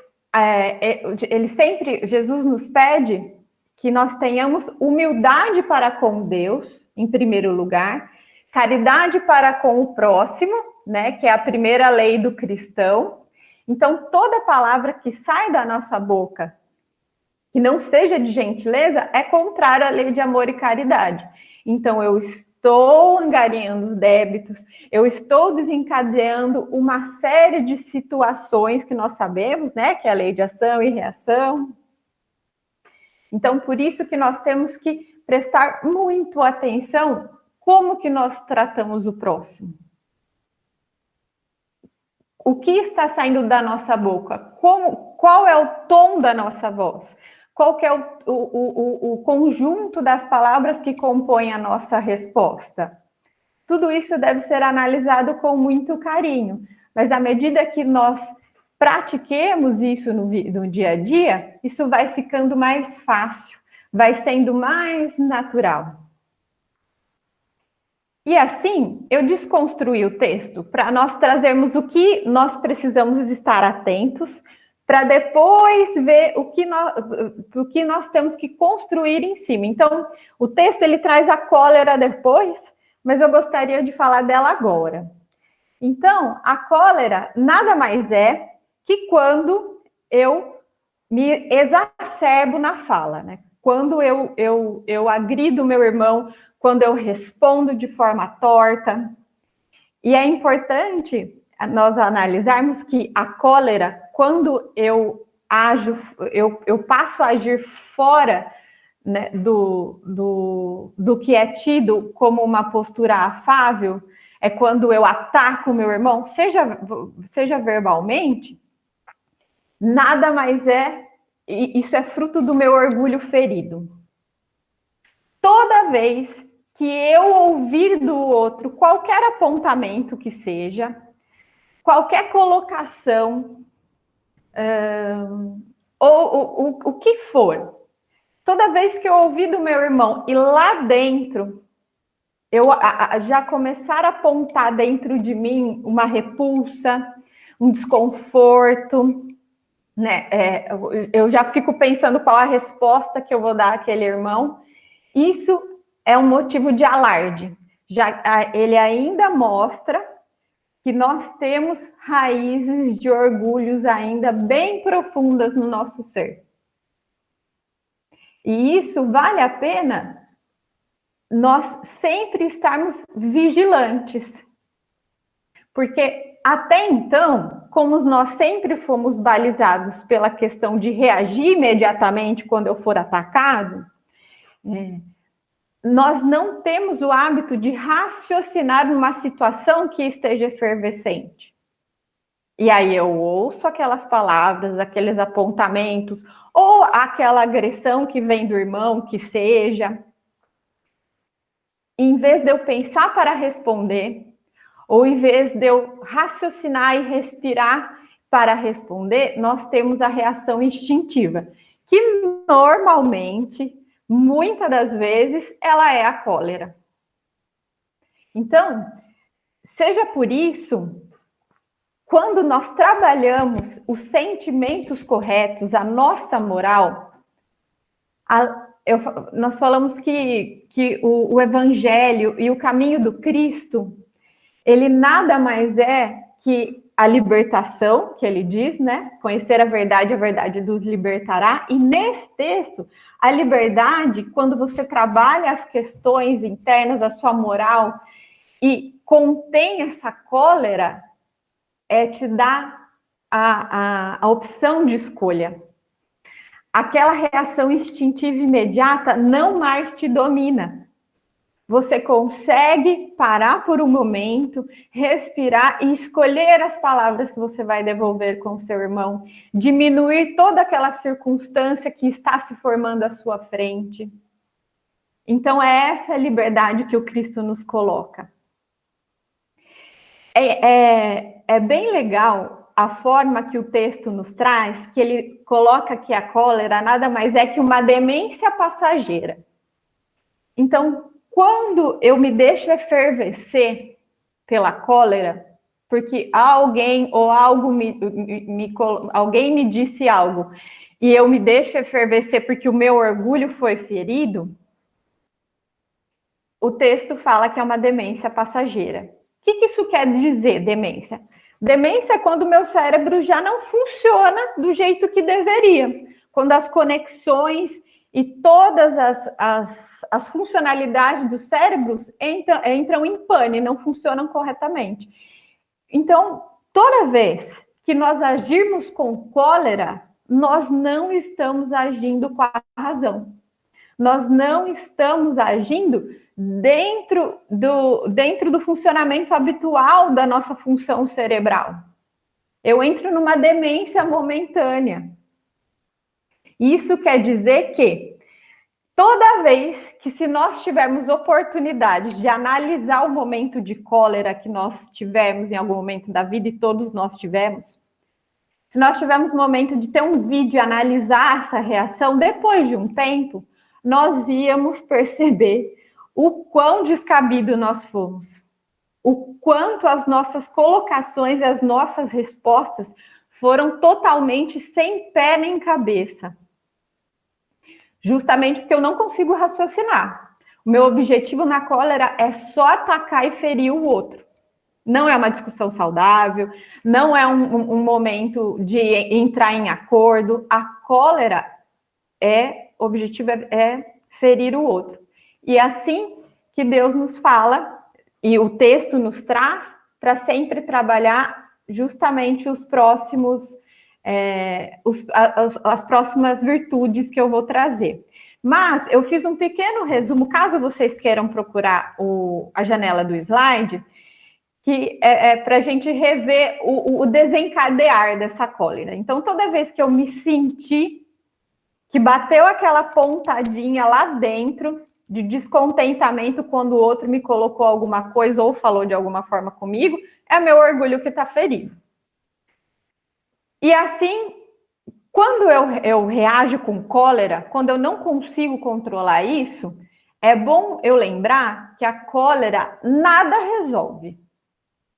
Jesus nos pede que nós tenhamos humildade para com Deus, em primeiro lugar, caridade para com o próximo, né? Que é a primeira lei do cristão. Então, toda palavra que sai da nossa boca, que não seja de gentileza, é contrária à lei de amor e caridade. Então, eu estou angariando os débitos, eu estou desencadeando uma série de situações que nós sabemos, né, que é a lei de ação e reação. Então, por isso que nós temos que prestar muito atenção como que nós tratamos o próximo. O que está saindo da nossa boca? Qual é o tom da nossa voz? Qual que é o conjunto das palavras que compõem a nossa resposta? Tudo isso deve ser analisado com muito carinho, mas à medida que nós pratiquemos isso no dia a dia, isso vai ficando mais fácil, vai sendo mais natural. E assim, eu desconstruí o texto para nós trazermos o que nós precisamos estar atentos, para depois ver o que nós temos que construir em cima. Então, o texto ele traz a cólera depois, mas eu gostaria de falar dela agora. Então, a cólera nada mais é que quando eu me exacerbo na fala, né? Quando eu agrido o meu irmão, quando eu respondo de forma torta. E é importante nós analisarmos que a cólera, quando eu passo a agir fora, né, do que é tido como uma postura afável, é quando eu ataco o meu irmão, seja verbalmente, nada mais isso é fruto do meu orgulho ferido. Toda vez que eu ouvir do outro qualquer apontamento que seja, qualquer colocação, ou o que for, toda vez que eu ouvir do meu irmão e lá dentro, eu já começar a apontar dentro de mim uma repulsa, um desconforto, né? Eu já fico pensando qual a resposta que eu vou dar àquele irmão. Isso é um motivo de alarde. Ele ainda mostra que nós temos raízes de orgulhos ainda bem profundas no nosso ser. E isso vale a pena nós sempre estarmos vigilantes. Porque até então, como nós sempre fomos balizados pela questão de reagir imediatamente quando eu for atacado, nós não temos o hábito de raciocinar numa situação que esteja efervescente. E aí eu ouço aquelas palavras, aqueles apontamentos, ou aquela agressão que vem do irmão, que seja. Em vez de eu pensar para responder, ou em vez de eu raciocinar e respirar para responder, nós temos a reação instintiva, que normalmente, muitas das vezes, ela é a cólera. Então, seja por isso, quando nós trabalhamos os sentimentos corretos, a nossa moral, nós falamos que o Evangelho e o caminho do Cristo, ele nada mais é que a libertação, que ele diz, né? Conhecer a verdade nos libertará. E nesse texto, a liberdade, quando você trabalha as questões internas, a sua moral, e contém essa cólera, te dá a opção de escolha. Aquela reação instintiva imediata não mais te domina. Você consegue parar por um momento, respirar e escolher as palavras que você vai devolver com o seu irmão, diminuir toda aquela circunstância que está se formando à sua frente. Então, é essa liberdade que o Cristo nos coloca. É bem legal a forma que o texto nos traz, que ele coloca que a cólera nada mais é que uma demência passageira. Então, quando eu me deixo efervescer pela cólera, porque alguém ou algo alguém me disse algo, e eu me deixo efervescer porque o meu orgulho foi ferido, o texto fala que é uma demência passageira. O que isso quer dizer, demência? Demência é quando o meu cérebro já não funciona do jeito que deveria. Quando as conexões e todas as funcionalidades dos cérebros entram em pane, não funcionam corretamente. Então, toda vez que nós agirmos com cólera, nós não estamos agindo com a razão. Nós não estamos agindo dentro do funcionamento habitual da nossa função cerebral. Eu entro numa demência momentânea. Isso quer dizer que toda vez que, se nós tivermos oportunidade de analisar o momento de cólera que nós tivemos em algum momento da vida, e todos nós tivemos, se nós tivermos o momento de ter um vídeo e analisar essa reação, depois de um tempo, nós íamos perceber o quão descabido nós fomos, o quanto as nossas colocações e as nossas respostas foram totalmente sem pé nem cabeça. Justamente porque eu não consigo raciocinar. O meu objetivo na cólera é só atacar e ferir o outro. Não é uma discussão saudável, não é um momento de entrar em acordo. A cólera o objetivo é ferir o outro. E assim que Deus nos fala, e o texto nos traz, para sempre trabalhar justamente os próximos... as próximas virtudes que eu vou trazer. Mas eu fiz um pequeno resumo, caso vocês queiram procurar a janela do slide, que é para a gente rever o desencadear dessa cólera. Então, toda vez que eu me senti que bateu aquela pontadinha lá dentro de descontentamento quando o outro me colocou alguma coisa ou falou de alguma forma comigo, é meu orgulho que está ferido. E assim, quando eu reajo com cólera, quando eu não consigo controlar isso, é bom eu lembrar que a cólera nada resolve.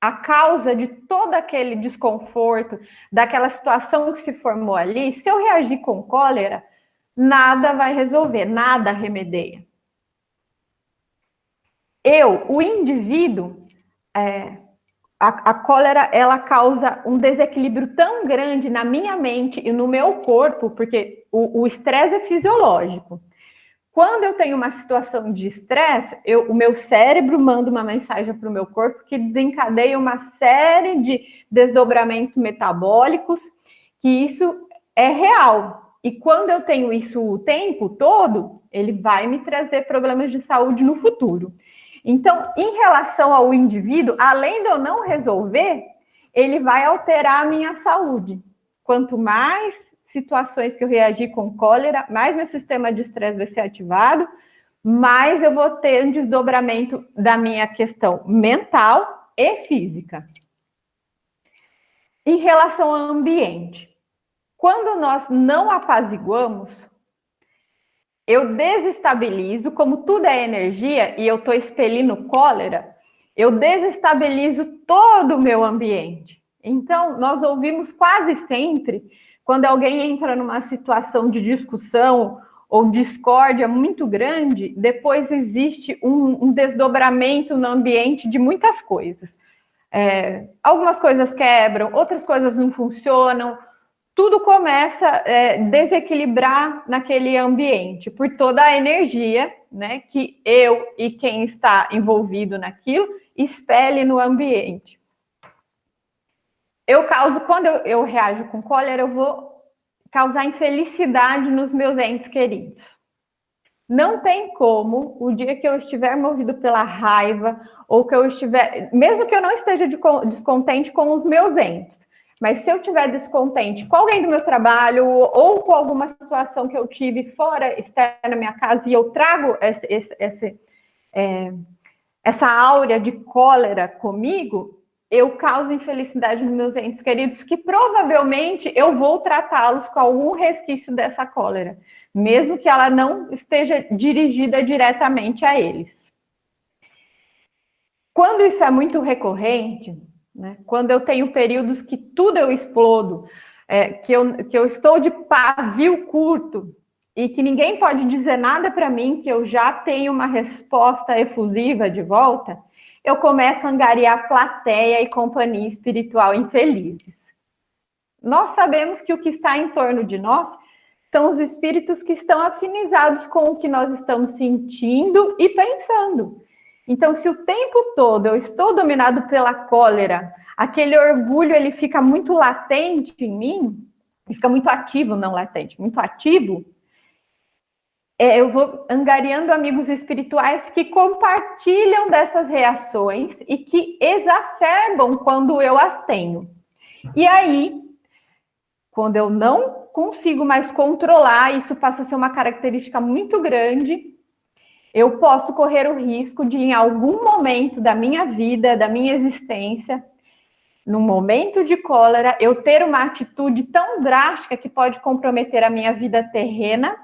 A causa de todo aquele desconforto, daquela situação que se formou ali, se eu reagir com cólera, nada vai resolver, nada remedeia. O indivíduo... A cólera, ela causa um desequilíbrio tão grande na minha mente e no meu corpo, porque o estresse é fisiológico. Quando eu tenho uma situação de estresse, o meu cérebro manda uma mensagem para o meu corpo que desencadeia uma série de desdobramentos metabólicos, que isso é real. E quando eu tenho isso o tempo todo, ele vai me trazer problemas de saúde no futuro. Então, em relação ao indivíduo, além de eu não resolver, ele vai alterar a minha saúde. Quanto mais situações que eu reagir com cólera, mais meu sistema de estresse vai ser ativado, mais eu vou ter um desdobramento da minha questão mental e física. Em relação ao ambiente, quando nós não apaziguamos, eu desestabilizo, como tudo é energia e eu estou expelindo cólera, eu desestabilizo todo o meu ambiente. Então, nós ouvimos quase sempre, quando alguém entra numa situação de discussão ou discórdia muito grande, depois existe um desdobramento no ambiente de muitas coisas. Algumas coisas quebram, outras coisas não funcionam, tudo começa a desequilibrar naquele ambiente, por toda a energia, né, que eu e quem está envolvido naquilo expele no ambiente. quando eu reajo com cólera, eu vou causar infelicidade nos meus entes queridos. Não tem como, o dia que eu estiver movido pela raiva, ou que eu estiver, mesmo que eu não esteja descontente com os meus entes, mas se eu estiver descontente com alguém do meu trabalho, ou com alguma situação que eu tive fora, externa na minha casa, e eu trago essa áurea de cólera comigo, eu causo infelicidade nos meus entes queridos, que provavelmente eu vou tratá-los com algum resquício dessa cólera, mesmo que ela não esteja dirigida diretamente a eles. Quando isso é muito recorrente, né, quando eu tenho períodos que tudo eu explodo, que eu estou de pavio curto, e que ninguém pode dizer nada para mim, que eu já tenho uma resposta efusiva de volta, eu começo a angariar plateia e companhia espiritual infelizes. Nós sabemos que o que está em torno de nós são os espíritos que estão afinizados com o que nós estamos sentindo e pensando. Então, se o tempo todo eu estou dominado pela cólera, aquele orgulho ele fica muito latente em mim, fica muito ativo, não latente, muito ativo, eu vou angariando amigos espirituais que compartilham dessas reações e que exacerbam quando eu as tenho. E aí, quando eu não consigo mais controlar, isso passa a ser uma característica muito grande, eu posso correr o risco de, em algum momento da minha vida, da minha existência, num momento de cólera, eu ter uma atitude tão drástica que pode comprometer a minha vida terrena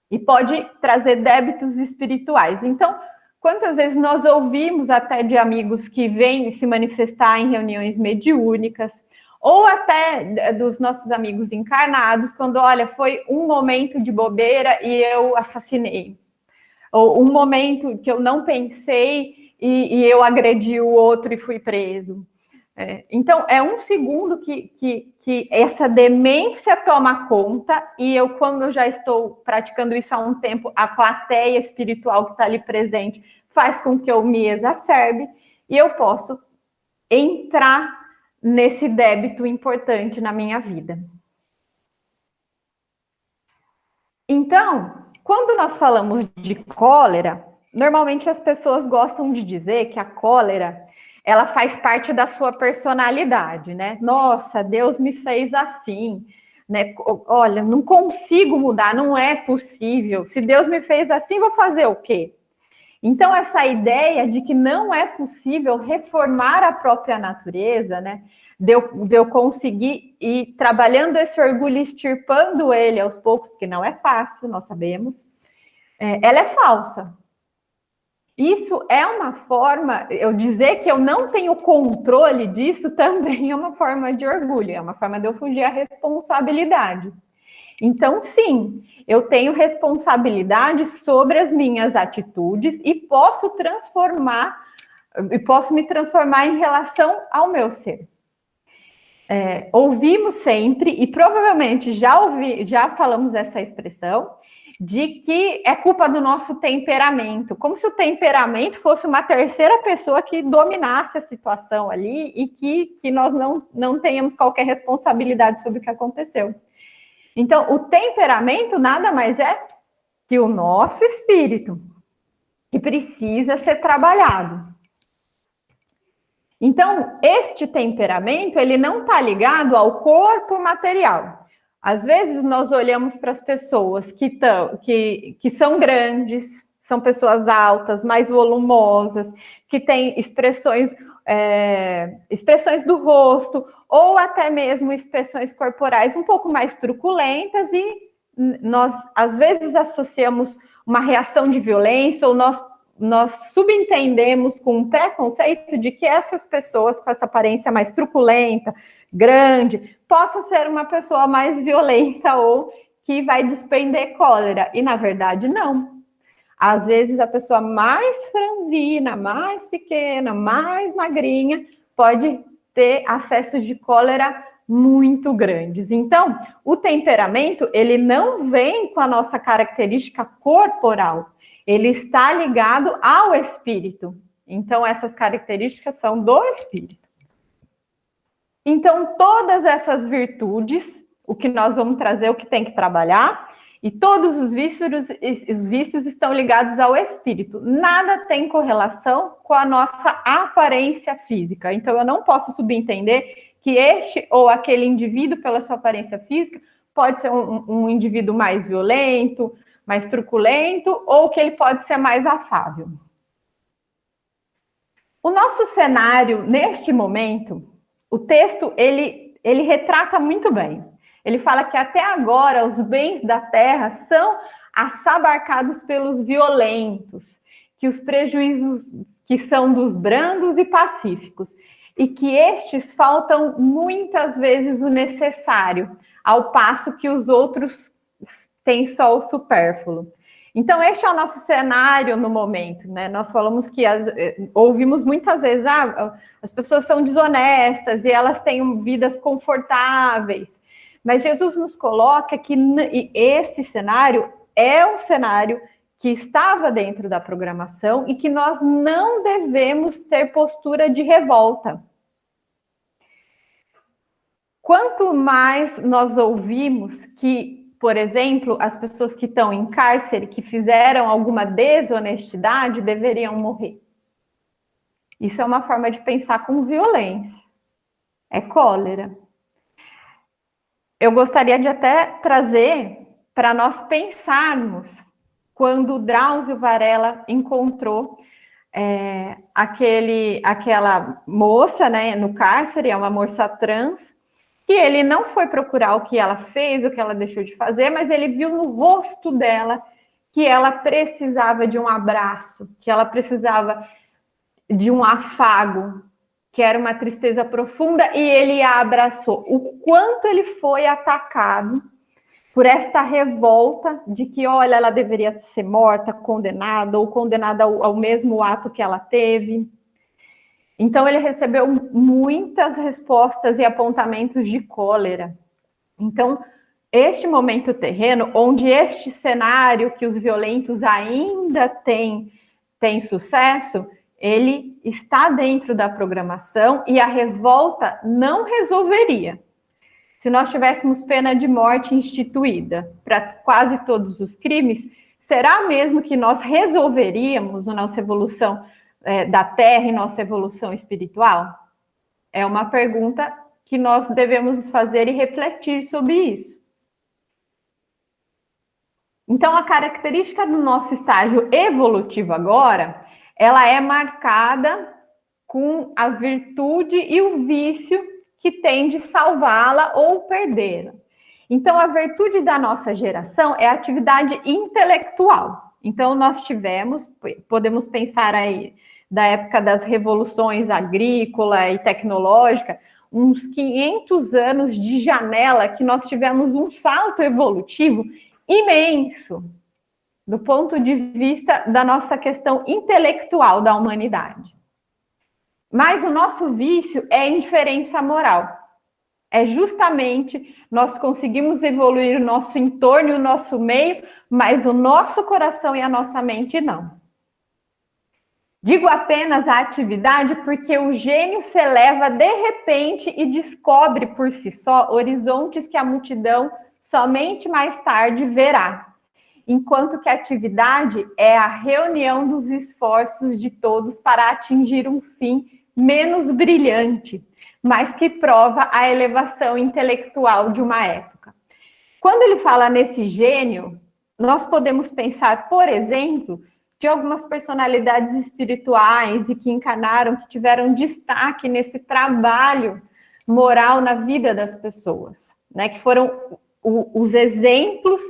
e pode trazer débitos espirituais. Então, quantas vezes nós ouvimos até de amigos que vêm se manifestar em reuniões mediúnicas, ou até dos nossos amigos encarnados, quando, olha, foi um momento de bobeira e eu assassinei. Ou um momento que eu não pensei e eu agredi o outro e fui preso. Então, é um segundo que essa demência toma conta, e eu, como eu já estou praticando isso há um tempo, a plateia espiritual que está ali presente faz com que eu me exacerbe, e eu posso entrar nesse débito importante na minha vida. Então, quando nós falamos de cólera, normalmente as pessoas gostam de dizer que a cólera ela faz parte da sua personalidade, né? Nossa, Deus me fez assim, né? Olha, não consigo mudar, não é possível. Se Deus me fez assim, vou fazer o quê? Então, essa ideia de que não é possível reformar a própria natureza, né? De eu conseguir ir trabalhando esse orgulho, extirpando ele aos poucos, porque não é fácil, nós sabemos, ela é falsa. Isso é uma forma, eu dizer que eu não tenho controle disso também é uma forma de orgulho, é uma forma de eu fugir à responsabilidade. Então, sim, eu tenho responsabilidade sobre as minhas atitudes e posso me transformar em relação ao meu ser. Ouvimos sempre, e provavelmente já falamos essa expressão, de que é culpa do nosso temperamento, como se o temperamento fosse uma terceira pessoa que dominasse a situação ali e que nós não tenhamos qualquer responsabilidade sobre o que aconteceu. Então, o temperamento nada mais é que o nosso espírito, que precisa ser trabalhado. Então, este temperamento, ele não está ligado ao corpo material. Às vezes, nós olhamos para as pessoas que são grandes, são pessoas altas, mais volumosas, que têm expressões do rosto, ou até mesmo expressões corporais um pouco mais truculentas, e nós, às vezes, associamos uma reação de violência, ou nós subentendemos com um preconceito de que essas pessoas com essa aparência mais truculenta, grande, possam ser uma pessoa mais violenta ou que vai despender cólera. E, na verdade, não. Às vezes, a pessoa mais franzina, mais pequena, mais magrinha, pode ter acessos de cólera muito grandes. Então, o temperamento, ele não vem com a nossa característica corporal, ele está ligado ao espírito. Então, essas características são do espírito. Então, todas essas virtudes, o que nós vamos trazer, o que tem que trabalhar, e todos os vícios estão ligados ao espírito. Nada tem correlação com a nossa aparência física. Então, eu não posso subentender que este ou aquele indivíduo, pela sua aparência física, pode ser um indivíduo mais violento, mais truculento, ou que ele pode ser mais afável. O nosso cenário, neste momento, o texto, ele retrata muito bem. Ele fala que até agora os bens da terra são assabarcados pelos violentos, que os prejuízos que são dos brandos e pacíficos, e que estes faltam muitas vezes o necessário, ao passo que os outros têm só o supérfluo. Então, este é o nosso cenário no momento, né? Nós falamos que ouvimos muitas vezes, as pessoas são desonestas e elas têm vidas confortáveis. Mas Jesus nos coloca que esse cenário é um cenário que estava dentro da programação e que nós não devemos ter postura de revolta. Quanto mais nós ouvimos que, por exemplo, as pessoas que estão em cárcere, que fizeram alguma desonestidade, deveriam morrer. Isso é uma forma de pensar com violência. É cólera. Eu gostaria de até trazer para nós pensarmos quando Drauzio Varela encontrou aquela moça, né, no cárcere, é uma moça trans, que ele não foi procurar o que ela fez, o que ela deixou de fazer, mas ele viu no rosto dela que ela precisava de um abraço, que ela precisava de um afago, que era uma tristeza profunda, e ele a abraçou. O quanto ele foi atacado por esta revolta de que, olha, ela deveria ser morta, condenada, ou condenada ao mesmo ato que ela teve. Então, ele recebeu muitas respostas e apontamentos de cólera. Então, este momento terreno, onde este cenário que os violentos ainda têm sucesso, ele está dentro da programação e a revolta não resolveria. Se nós tivéssemos pena de morte instituída para quase todos os crimes, será mesmo que nós resolveríamos a nossa evolução da Terra e nossa evolução espiritual? É uma pergunta que nós devemos nos fazer e refletir sobre isso. Então, a característica do nosso estágio evolutivo agora, ela é marcada com a virtude e o vício que tem de salvá-la ou perdê-la. Então, a virtude da nossa geração é a atividade intelectual. Então, nós podemos pensar aí, da época das revoluções agrícola e tecnológica, uns 500 anos de janela que nós tivemos um salto evolutivo imenso, do ponto de vista da nossa questão intelectual da humanidade. Mas o nosso vício é a indiferença moral. É justamente nós conseguimos evoluir o nosso entorno e o nosso meio, mas o nosso coração e a nossa mente não. Digo apenas a atividade porque o gênio se eleva de repente e descobre por si só horizontes que a multidão somente mais tarde verá. Enquanto que a atividade é a reunião dos esforços de todos para atingir um fim menos brilhante, mas que prova a elevação intelectual de uma época. Quando ele fala nesse gênio, nós podemos pensar, por exemplo, de algumas personalidades espirituais e que encarnaram, que tiveram destaque nesse trabalho moral na vida das pessoas, né? Que foram os exemplos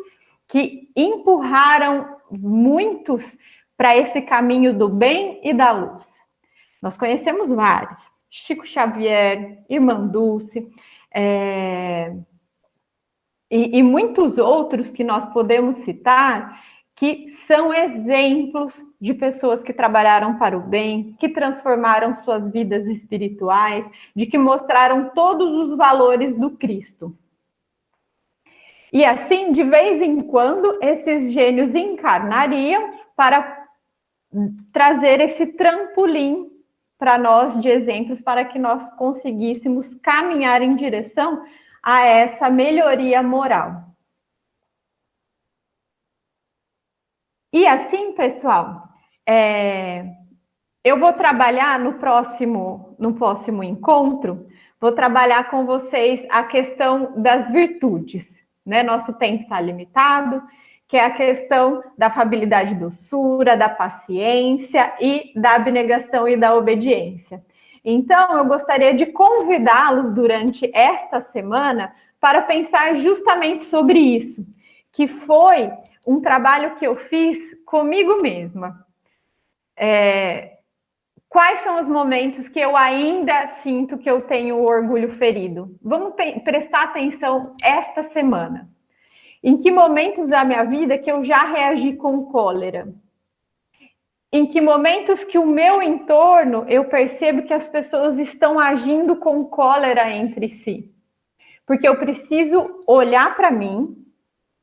que empurraram muitos para esse caminho do bem e da luz. Nós conhecemos vários, Chico Xavier, Irmã Dulce, e muitos outros que nós podemos citar, que são exemplos de pessoas que trabalharam para o bem, que transformaram suas vidas espirituais, de que mostraram todos os valores do Cristo. E assim, de vez em quando, esses gênios encarnariam para trazer esse trampolim para nós de exemplos para que nós conseguíssemos caminhar em direção a essa melhoria moral. E assim, pessoal, eu vou trabalhar no próximo encontro, vou trabalhar com vocês a questão das virtudes, né? Nosso tempo está limitado, que é a questão da afabilidade e doçura, da paciência e da abnegação e da obediência. Então, eu gostaria de convidá-los durante esta semana para pensar justamente sobre isso, que foi um trabalho que eu fiz comigo mesma. Quais são os momentos que eu ainda sinto que eu tenho o orgulho ferido? Vamos prestar atenção esta semana. Em que momentos da minha vida que eu já reagi com cólera? Em que momentos que o meu entorno, eu percebo que as pessoas estão agindo com cólera entre si? Porque eu preciso olhar para mim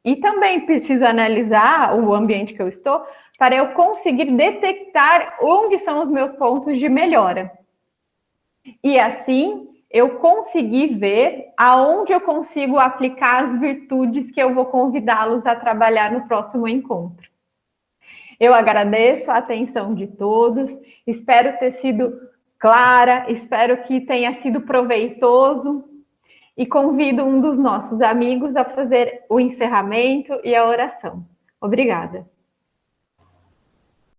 e também preciso analisar o ambiente que eu estou para eu conseguir detectar onde são os meus pontos de melhora. E assim, eu conseguir ver aonde eu consigo aplicar as virtudes que eu vou convidá-los a trabalhar no próximo encontro. Eu agradeço a atenção de todos, espero ter sido clara, espero que tenha sido proveitoso e convido um dos nossos amigos a fazer o encerramento e a oração. Obrigada.